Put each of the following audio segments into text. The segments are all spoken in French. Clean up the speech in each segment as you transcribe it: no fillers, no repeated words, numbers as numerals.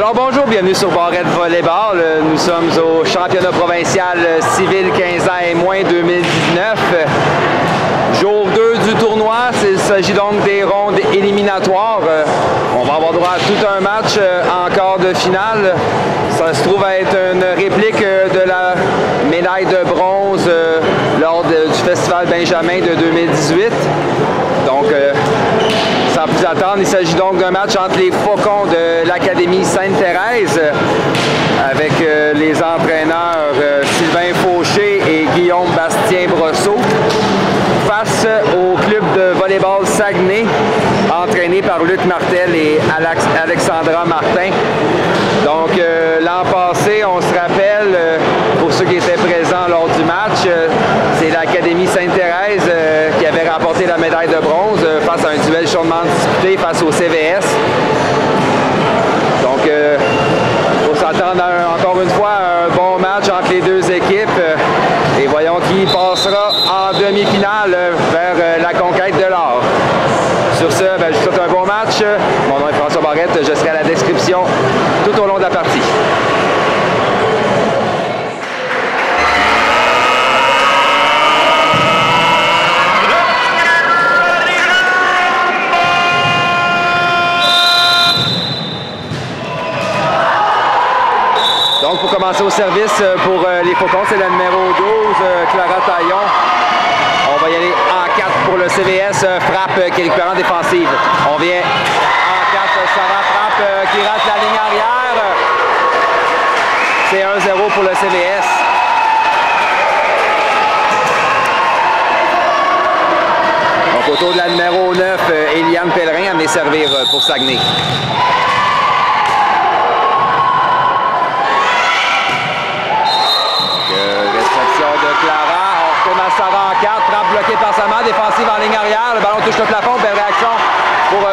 Alors bonjour, bienvenue sur Barrette Volleyball. Nous sommes au championnat provincial civil 15 ans et moins 2019. Jour 2 du tournoi, il s'agit donc des rondes éliminatoires. On va avoir droit à tout un match en quart de finale. Ça se trouve être une réplique de la médaille de bronze lors du Festival Benjamin de 2018. Donc, sans plus attendre, il s'agit donc d'un match entre les Faucons de l'Académie Sainte-Thérèse avec les entraîneurs Sylvain Fauché et Guillaume Bastien-Brosseau face au club de volleyball Saguenay entraîné par Luc Martel et Alexandra Martin. Donc, l'an passé, on se rappelle, pour ceux qui étaient présents lors du match, c'est l'Académie Sainte-Thérèse qui avait remporté la médaille de bronze face à un duel chaudement disputé face au CVS. Donc, il faut s'attendre encore une fois à un bon match entre les deux équipes et voyons qui passera en demi-finale vers la conquête de l'or. Sur ce, je vous souhaite un bon match. Mon nom est François Barrette, je serai à la description tout au long de la partie. Donc, pour commencer au service pour les Faucons, c'est la numéro 12, Clara Taillon. On va y aller en 4 pour le CVS, frappe qui est récupérant défensive. On vient en 4, Sarah frappe qui rate la ligne arrière. C'est 1-0 pour le CVS. Donc, autour de la numéro 9, Eliane Pellerin, amenée servir pour Saguenay. Sarah en 4, frappe bloquée par Sama, défensive en ligne arrière, le ballon touche le plafond, belle réaction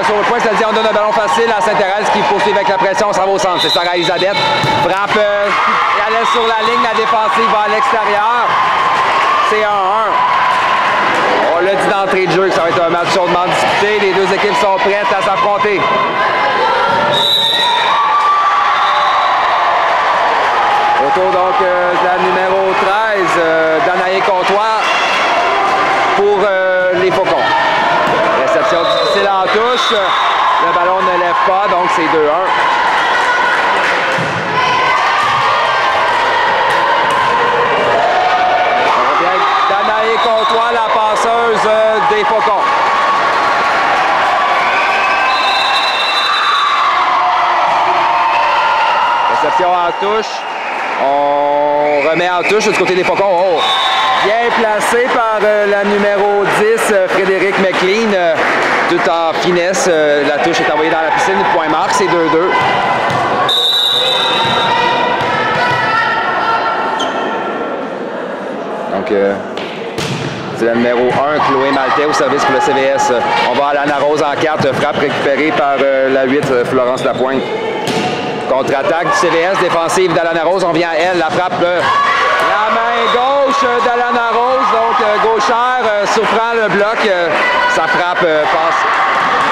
sur le point, c'est-à-dire on donne un ballon facile à Sainte-Thérèse qui poursuit avec la pression, ça va au centre, c'est Sarah Elisabeth, frappe, elle est sur la ligne, la défensive va à l'extérieur, c'est 1-1. On l'a dit d'entrée de jeu que ça va être un match chaudement disputé, les deux équipes sont prêtes à s'affronter. Autour donc de la numéro 13, Danae Comtois pour les Faucons. Réception difficile en touche. Le ballon ne lève pas, donc c'est 2-1. On revient avec Danae Comtois, la passeuse des Faucons. Réception en touche. On remet en touche du côté des Faucons. Oh, bien placé par la numéro 10, Frédéric McLean. Tout en finesse. La touche est envoyée dans la piscine. Point marque, c'est 2-2. Donc, c'est la numéro 1, Chloé Maltais au service pour le CVS. On va à l'Anna Rose en 4. Frappe récupérée par la 8, Florence Lapointe. Contre-attaque du CVS, défensive d'Alana Rose, on vient à elle, la frappe, la main gauche d'Alana Rose, donc gauchère, surprend le bloc, sa frappe passe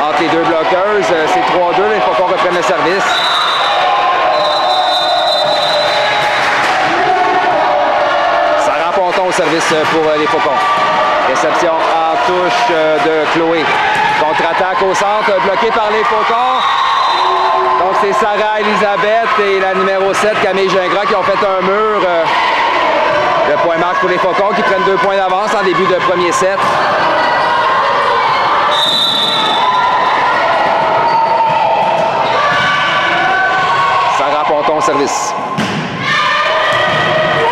entre les deux bloqueuses, c'est 3-2, il faut qu'on reprenne le service. Sarah Ponton au service pour les Faucons. Réception en touche de Chloé. Contre-attaque au centre, bloqué par les Faucons. Donc, c'est Sarah Elisabeth et la numéro 7, Camille Gingras, qui ont fait un mur. Le point marque pour les Faucons qui prennent 2 points d'avance en début de premier set. Sarah Ponton au service.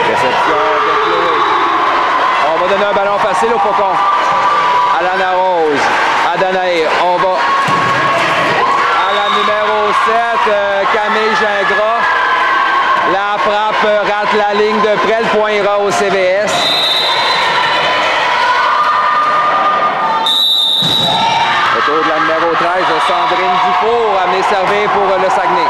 Réception de Chloé. On va donner un ballon facile aux Faucons. Alana Rose, à Danae. On va à la numéro 7, Camille Gingras. La frappe rate la ligne de près. Le point ira au CVS. Autour de la numéro 13, Sandrine Dufour, amenée servir pour le Saguenay.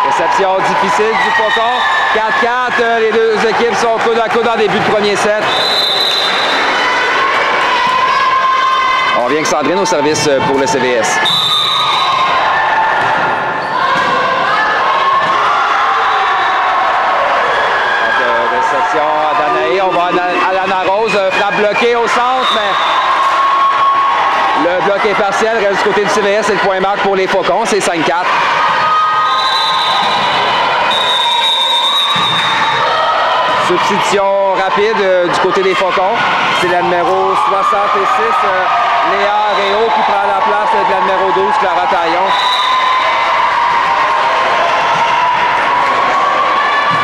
Réception difficile du Faucon. 4-4, les deux équipes sont coude à coude en début de premier set. On vient que Sandrine au service pour le CVS. est partiel, reste du côté du CVS, c'est le point marque pour les Faucons, c'est 5-4. Substitution rapide du côté des Faucons. C'est la numéro 66, Léa Réau, qui prend la place de la numéro 12, Clara Taillon.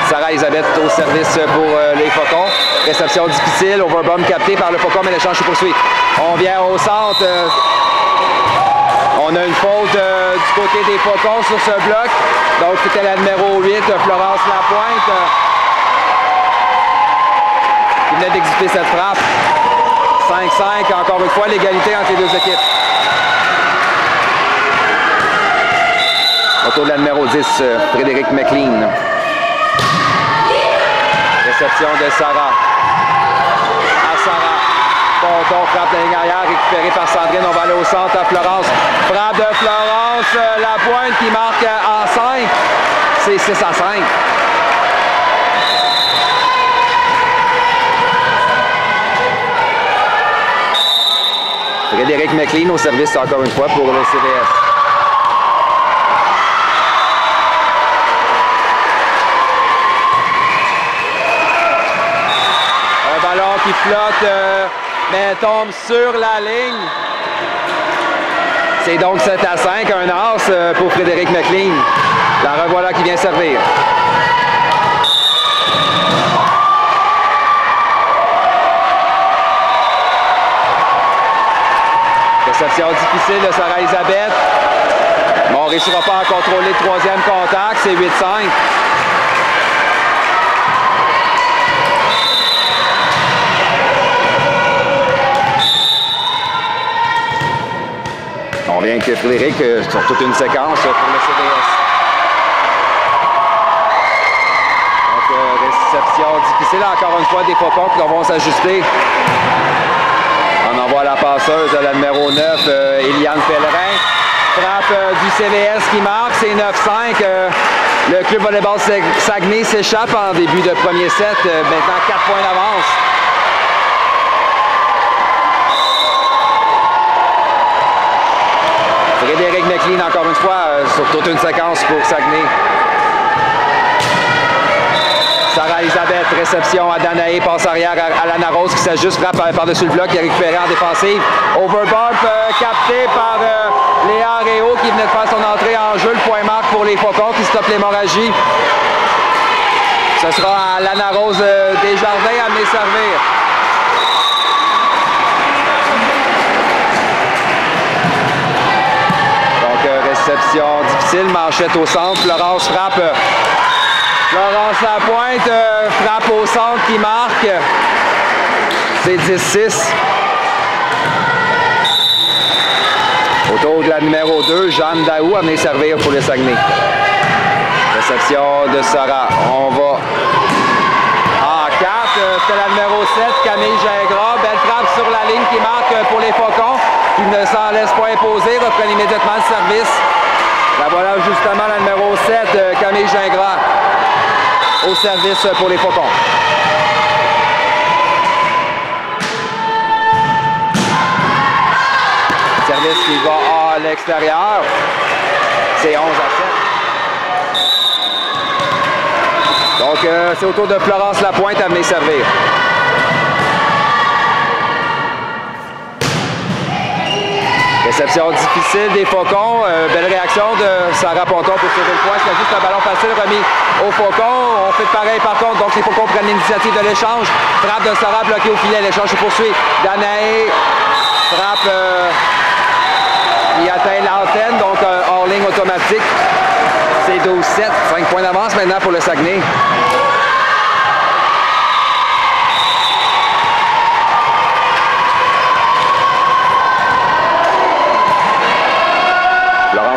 Sarah Elisabeth au service pour les Faucons. Réception difficile, overbomb capté par le Faucon, mais l'échange se poursuit. On vient au centre. On a une faute du côté des Faucons sur ce bloc. Donc c'était la numéro 8, Florence Lapointe, qui venait d'exécuter cette frappe. 5-5, encore une fois, l'égalité entre les deux équipes. Autour de la numéro 10, Frédéric McLean. Réception de Sarah. À Sarah. Ponton frappe la ligne arrière, récupéré par Sandrine. On va aller au centre à Florence. Frappe de Florence Lapointe qui marque en 5. C'est 6-5. Frédéric McLean au service encore une fois pour le CVS. Un ballon qui flotte, mais tombe sur la ligne. C'est donc 7-5, un as pour Frédéric McLean. La revoilà qui vient servir. Réception difficile de Sarah Elisabeth. Bon, on ne réussira pas à contrôler le troisième contact. C'est 8-5. On vient que Frédéric sur toute une séquence pour le CVS. Donc, réception difficile encore une fois des Faucons qui vont s'ajuster. On envoie la passeuse de la numéro 9, Eliane Pellerin. Frappe du CVS qui marque, c'est 9-5. Le club volleyball Saguenay s'échappe en début de premier set. Maintenant, 4 points d'avance. Frédéric McLean, encore une fois, sur toute une séquence pour Saguenay. Sarah Elisabeth, réception à Danaé, passe arrière à Lana Rose qui s'ajuste, frappe par-dessus le bloc, qui est récupéré en défensive. Overbump capté par Léa Réau qui venait de faire son entrée en jeu. Le point marque pour les Faucons qui stoppent l'hémorragie. Ce sera à Lana Rose Desjardins à venir servir. Donc réception difficile, manchette au centre, Florence frappe. Florence Lapointe frappe au centre qui marque. C'est 10-6. Autour de la numéro 2, Jeanne Daou à venir servir pour le Saguenay. Réception de Sarah. On va en 4. C'était la numéro 7, Camille Gingras. Belle frappe sur la ligne qui marque pour les Faucons, qui ne s'en laisse pas imposer. Reprennent immédiatement le service. La voilà justement la numéro 7, Camille Gingras. Au service pour les Faucons. Service qui va à l'extérieur. C'est 11-7. Donc, c'est au tour de Florence Lapointe à venir servir. Réception difficile des Faucons. Belle réaction de Sarah Ponton pour sauver le point. C'est juste un ballon facile remis aux Faucons. On fait pareil par contre. Donc les Faucons prennent l'initiative de l'échange. Frappe de Sarah bloquée au filet. L'échange se poursuit. Danaé frappe qui atteint l'antenne. Donc hors ligne automatique. C'est 12-7. 5 points d'avance maintenant pour le Saguenay.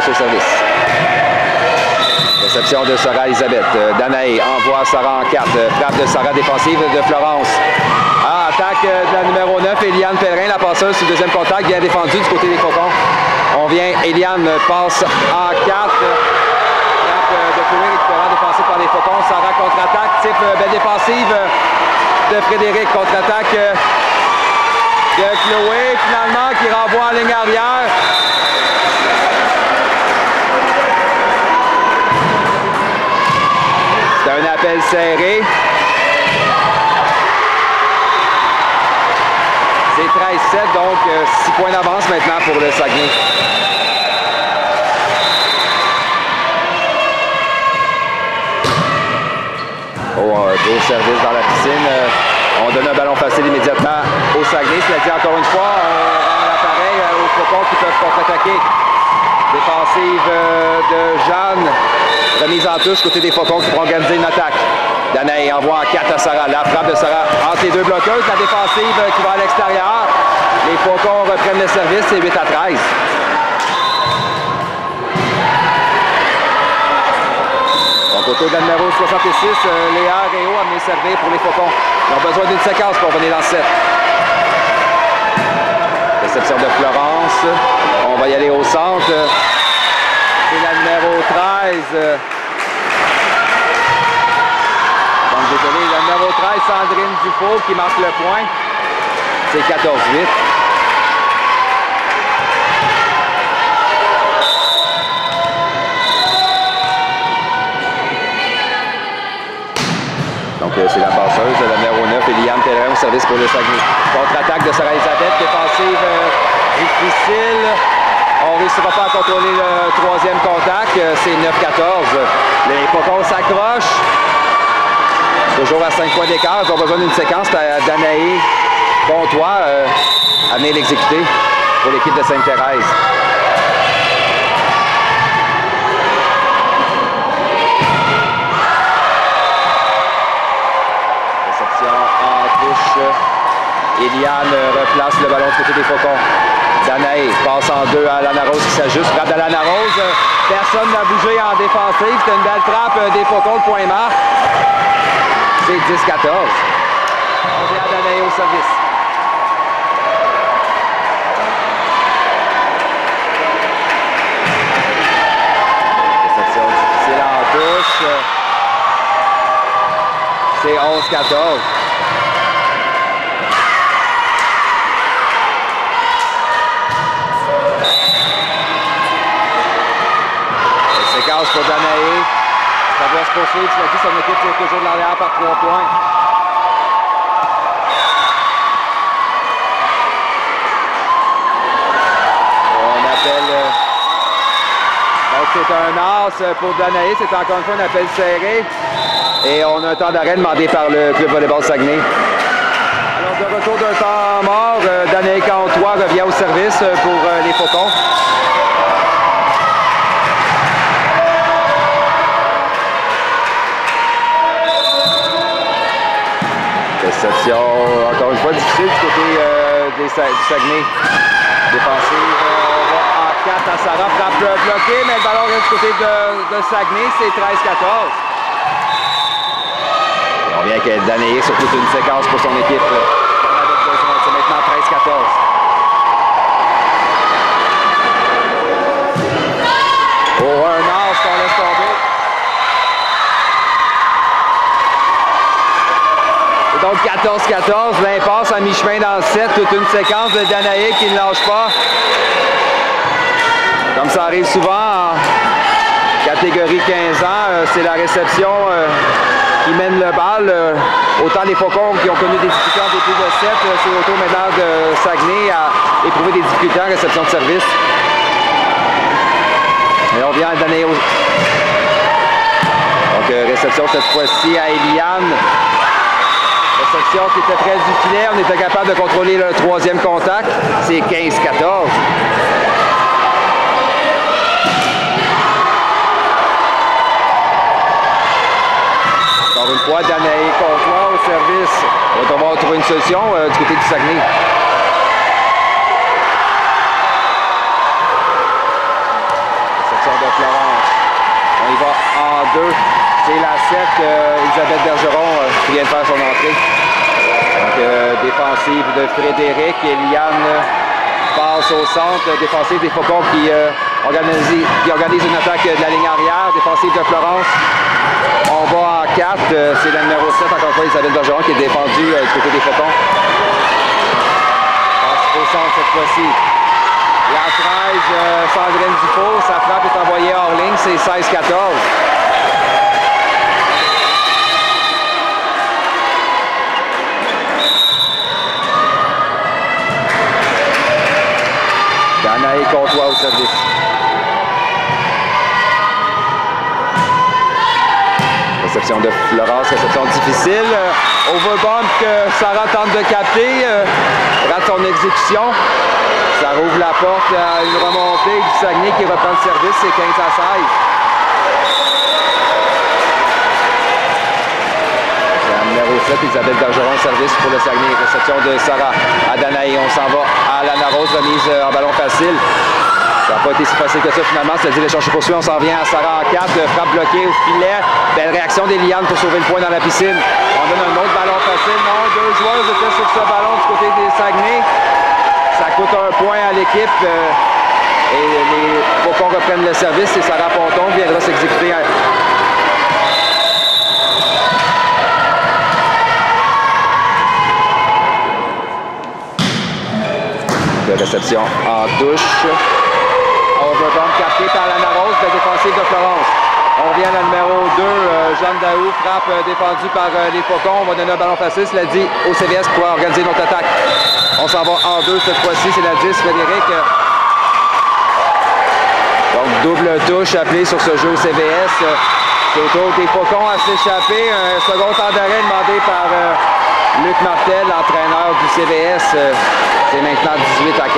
Au service. Réception de Sarah Elisabeth. Danaé envoie Sarah en 4. Frappe de Sarah défensive de Florence. Attaque de la numéro 9, Eliane Pellerin, la passeuse sur le deuxième contact, bien défendue du côté des Faucons. On vient, Eliane passe en 4. Frappe de Chloé récupérant défensif par les Faucons. Sarah contre-attaque, type belle défensive de Frédéric. Contre-attaque de Chloé, finalement, qui renvoie en ligne arrière. serré. C'est 13-7, donc 6 points d'avance maintenant pour le Saguenay. Beau service dans la piscine. On donne un ballon facile immédiatement au Saguenay. Cela dit, encore une fois, on rend l'appareil aux Faucons qui peuvent contre-attaquer. Défensive de Jeanne. Remise en touche côté des Faucons qui pourront organiser une attaque. Danaé envoie en 4 à Sarah. La frappe de Sarah entre les deux bloqueuses. La défensive qui va à l'extérieur. Les Faucons reprennent le service. C'est 8-13. Autour de la numéro 66, Léa Réau a amené servir pour les Faucons. Ils ont besoin d'une séquence pour venir dans le set. Réception de Florence. On va y aller au centre. C'est la numéro 13. Donc désolé, la numéro 13, Sandrine Dufault qui marque le point. C'est 14-8. Donc c'est la passeuse, la numéro 9, Eliane Pellerin au service pour le Saguenay. Contre-attaque de Sarah Elisabeth, défensive difficile. On ne réussira pas à contrôler le troisième contact, c'est 9-14. Les Faucons s'accrochent. Toujours à 5 points d'écart, ils ont besoin d'une séquence. Danaé Comtois à venir l'exécuter pour l'équipe de Sainte-Thérèse. Eliane replace le ballon du côté des Faucons. Danaé passe en 2 à Lana Rose qui s'ajuste. Frappe de Lana Rose. Personne n'a bougé en défensive. C'est une belle frappe des Faucons. Le point marque. C'est 10-14. On vient à Danaé au service. Réception difficile en touche. C'est 11-14. Pour Danaé. Ça doit se poursuivre. Tu l'as dit, son équipe tire toujours de l'arrière par 3 points. On appelle... Donc c'est un as pour Danaé. C'est encore une fois un appel serré. Et on a un temps d'arrêt demandé par le club volleyball Saguenay. Alors de retour d'un temps mort, Danaé Comtois revient au service pour les Faucons. Réception, encore une fois, difficile du côté du Saguenay. Défensive, on va en 4 à Sarah, frappe bloquée, mais le ballon reste du côté de Saguenay, c'est 13-14. On vient que Danaé sur toute une séquence pour son équipe. C'est maintenant 13-14. Oh, un as qu'on laisse tomber. Donc 14-14, l'impasse à mi-chemin dans le set, toute une séquence de Danaé qui ne lâche pas. Comme ça arrive souvent en catégorie 15 ans, c'est la réception qui mène le bal. Autant les Faucons qui ont connu des difficultés en début de set, c'est au tour maintenant de Saguenay à éprouver des difficultés en réception de service. Et on vient à Danaé. Donc réception cette fois-ci à Eliane. Réception qui était près du filet. On était capable de contrôler le troisième contact. C'est 15-14. Encore une fois, Danaé Comtois au service. On va devoir trouver une solution du côté du Saguenay. Réception de Florence. On y va en 2. C'est la 7, Elisabeth Bergeron qui vient de faire son entrée. Donc, défensive de Frédéric. Eliane passe au centre. Défensive des Faucons qui organise une attaque de la ligne arrière. Défensive de Florence. On va en 4. C'est la numéro 7, encore une fois, Elisabeth Bergeron qui est défendue du côté des Faucons. Passe au centre cette fois-ci. La 13, Sandrine Dufault. Sa frappe est envoyée hors ligne. C'est 16-14. Comtois au service. Réception de Florence, réception difficile. Overbump que Sarah tente de capter, rate son exécution. Ça rouvre la porte à une remontée du Saguenay qui reprend le service, c'est 15-16. Numéro 7, Isabelle Bergeron, service pour le Saguenay. Réception de Sarah à Danaï. On s'en va à Lana Rose, remise en ballon facile. Ça n'a pas été si facile que ça finalement. C'est dit l'échange poursuit. On s'en vient à Sarah en 4. Frappe bloquée au filet. Belle réaction d'Eliane pour sauver le point dans la piscine. On donne un autre ballon facile. Non, deux joueurs étaient sur ce ballon du côté des Saguenay. Ça coûte un point à l'équipe. Et les Faucons reprennent le service. Et Sarah Ponton viendra s'exécuter. Réception en touche. Overbump capté par Lana Rose, la défensive de Florence. On revient à la numéro 2, Jeanne Daou, frappe défendue par les Faucons. On va donner un ballon facile, cela dit, au CVS pour organiser notre attaque. On s'en va en 2 cette fois-ci, c'est la 10, Frédéric. Donc double touche appelée sur ce jeu au CVS. C'est au tour des Faucons à s'échapper. Un second temps d'arrêt demandé par Luc Martel, entraîneur du CVS. C'est maintenant 18 à 15.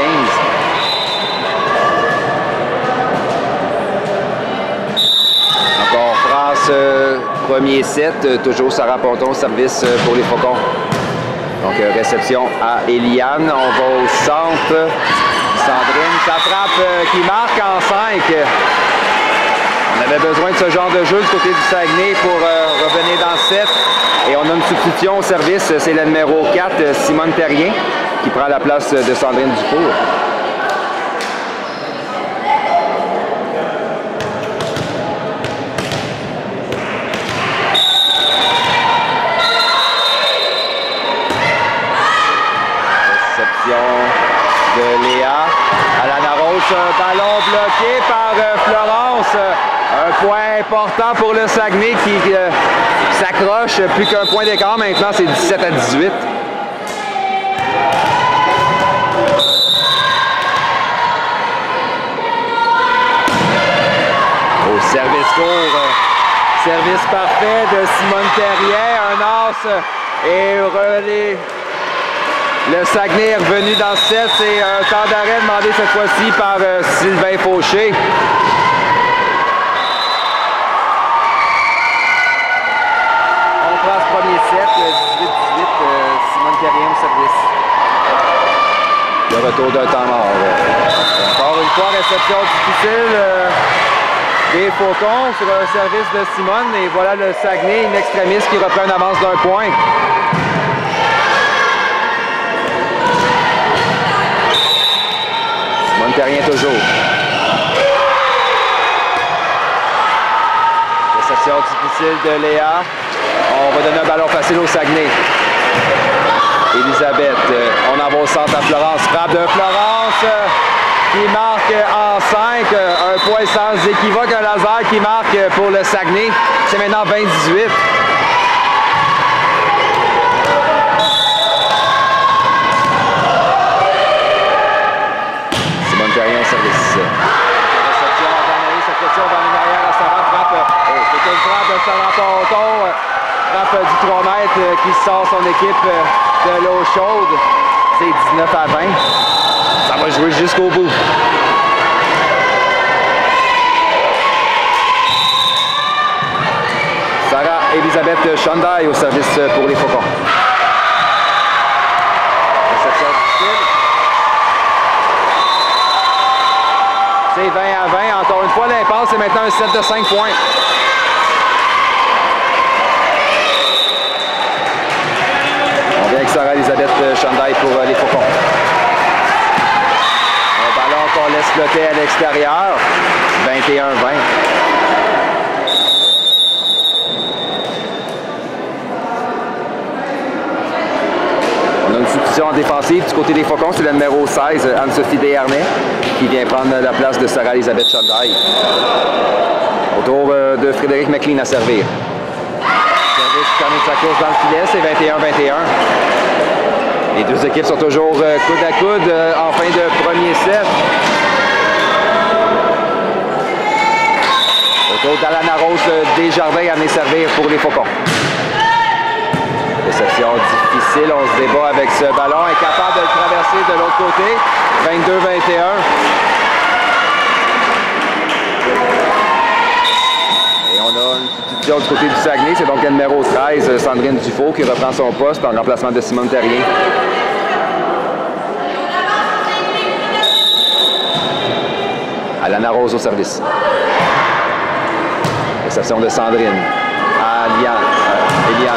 Encore France, premier set. Toujours Sarah Ponton, service pour les Faucons. Donc réception à Eliane. On va au centre. Sandrine, sa frappe qui marque en 5. On avait besoin de ce genre de jeu du côté du Saguenay pour revenir dans le set. Et on a une substitution au service. C'est la numéro 4, Simone Terrien, qui prend la place de Sandrine Dufour. Réception de Léa. Alana Rose, un ballon bloqué par Florence. Un point important pour le Saguenay qui s'accroche. Plus qu'un point d'écart maintenant, c'est 17 à 18. Au service court. Service parfait de Simone Terrien. Un as et relais. Le Saguenay est revenu dans le set. C'est un temps d'arrêt demandé cette fois-ci par Sylvain Fauché. On prend ce premier set, 18-18, Simone Terrien au service. Le retour d'un temps mort. Encore une fois, réception difficile des Faucons sur un service de Simone. Et voilà le Saguenay, une extrémiste qui reprend une avance d'un point. Simone Terrien toujours. Réception difficile de Léa. On va donner un ballon facile au Saguenay. Elisabeth, on en va au centre à Florence. Frappe de Florence qui marque en 5. Un point sans équivoque, un laser qui marque pour le Saguenay. C'est maintenant 20-18. Simone Terrien au service. Réception à Danaï, cette fois-ci on va en arrière à Sarah. Frappe. C'est une frappe de Sarah Ponton. Frappe du 3 mètres qui sort son équipe de l'eau chaude. C'est 19 à 20. Ça va jouer jusqu'au bout. Sarah Elisabeth Chandail au service pour les Faucons. Réception difficile. C'est 20 à 20. Encore une fois, l'impasse, c'est maintenant un set de 5 points. Avec Sarah Elisabeth Chandail pour les Faucons. Un ballon qu'on laisse flotter à l'extérieur. 21-20. On a une substitution en défensive du côté des Faucons. C'est le numéro 16, Anne-Sophie Desharnais, qui vient prendre la place de Sarah Elisabeth Chandail. Autour de Frédéric McLean à servir. Qui termine sa course dans le filet, c'est 21-21. Les deux équipes sont toujours coude à coude en fin de premier set. Rose Desjardins à venir servir pour les Faucons. Réception difficile, on se débat avec ce ballon, incapable de le traverser de l'autre côté. 22-21. Et on a une substitution du côté du Saguenay, c'est donc le numéro 13, Sandrine Dufault, qui reprend son poste en remplacement de Simone Terrien. Alana Rose au service. Réception de Sandrine à Eliane.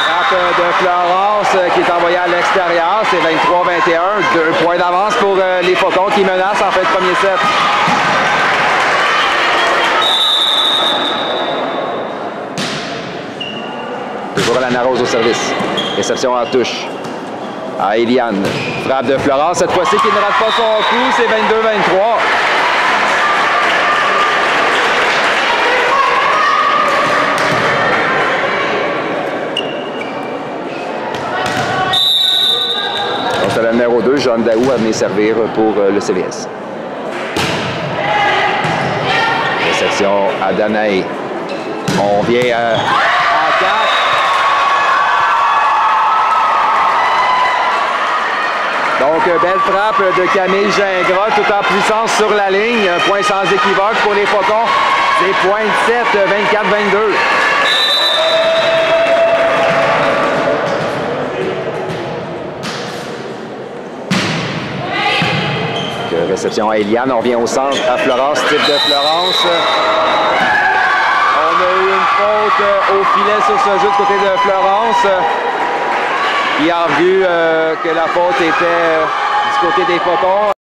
Frappe de Florence qui est envoyée à l'extérieur. C'est 23-21. 2 points d'avance pour les Faucons qui menacent en fait le premier set. Toujours Alana Rose au service. Réception en touche à Eliane. Frappe de Florence, cette fois-ci qui ne rate pas son coup, c'est 22-23. Donc c'est la numéro 2, Jeanne Daou, à venir servir pour le CVS. Réception à Danae. On vient en 4. Donc, belle frappe de Camille Gingras, tout en puissance sur la ligne. Un point sans équivoque pour les Faucons. C'est point 7, 24-22. Réception à Eliane. On revient au centre à Florence, type de Florence. On a eu une faute au filet sur ce jeu du côté de Florence. Il a vu que la faute était du côté des Faucons.